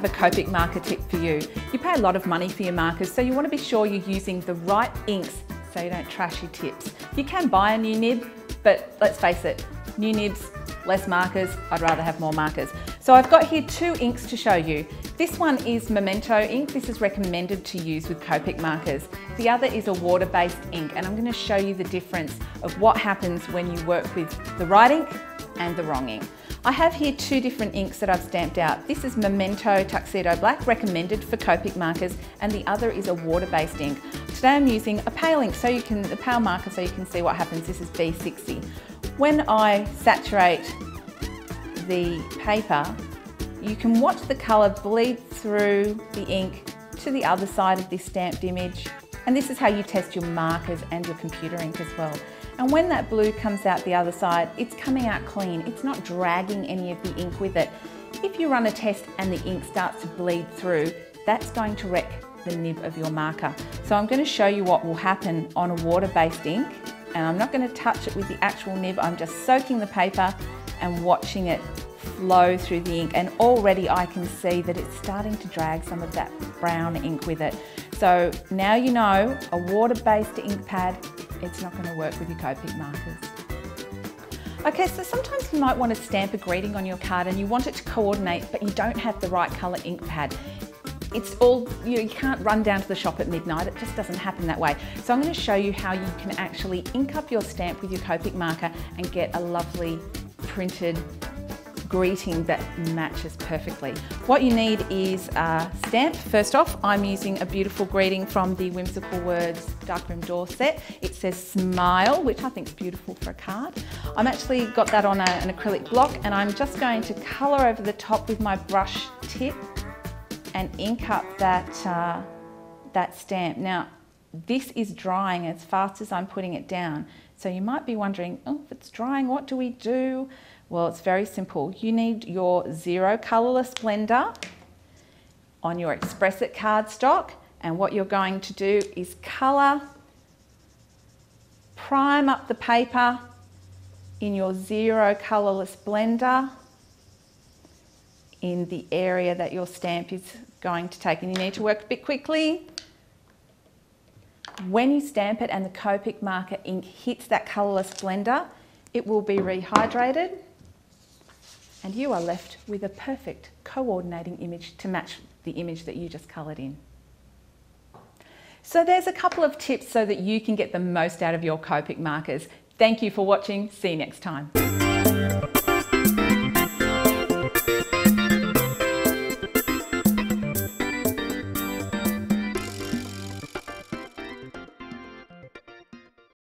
have a Copic marker tip for you. You pay a lot of money for your markers, so you want to be sure you're using the right inks so you don't trash your tips. You can buy a new nib, but let's face it, new nibs, less markers, I'd rather have more markers. So I've got here 2 inks to show you. This one is Memento ink. This is recommended to use with Copic markers. The other is a water-based ink, and I'm going to show you the difference of what happens when you work with the right ink and the wrong ink. I have here 2 different inks that I've stamped out. This is Memento Tuxedo Black, recommended for Copic markers, and the other is a water-based ink. Today I'm using a pale ink, a pale marker, so you can see what happens. This is B60. When I saturate the paper, you can watch the colour bleed through the ink to the other side of this stamped image. And this is how you test your markers and your computer ink as well. And when that blue comes out the other side, it's coming out clean. It's not dragging any of the ink with it. If you run a test and the ink starts to bleed through, that's going to wreck the nib of your marker. So I'm going to show you what will happen on a water-based ink, and I'm not going to touch it with the actual nib. I'm just soaking the paper and watching it flow through the ink, and already I can see that it's starting to drag some of that brown ink with it. So now you know a water-based ink pad, it's not going to work with your Copic markers. Okay, so sometimes you might want to stamp a greeting on your card and you want it to coordinate, but you don't have the right colour ink pad. It's all, you can't run down to the shop at midnight, it just doesn't happen that way. So I'm going to show you how you can actually ink up your stamp with your Copic marker and get a lovely printed greeting that matches perfectly. What you need is a stamp. First off, I'm using a beautiful greeting from the Whimsical Words Darkroom Door set. It says smile, which I think is beautiful for a card. I'm actually got that on an acrylic block, and I'm just going to colour over the top with my brush tip and ink up that stamp. Now, this is drying as fast as I'm putting it down. So you might be wondering, oh, if it's drying, what do we do? Well, it's very simple. You need your zero colourless blender on your Express It cardstock, and what you're going to do is colour, prime up the paper in your zero colourless blender in the area that your stamp is going to take, and you need to work a bit quickly. When you stamp it and the Copic marker ink hits that colourless blender, it will be rehydrated, and you are left with a perfect coordinating image to match the image that you just coloured in. So there's a couple of tips so that you can get the most out of your Copic markers. Thank you for watching. See you next time.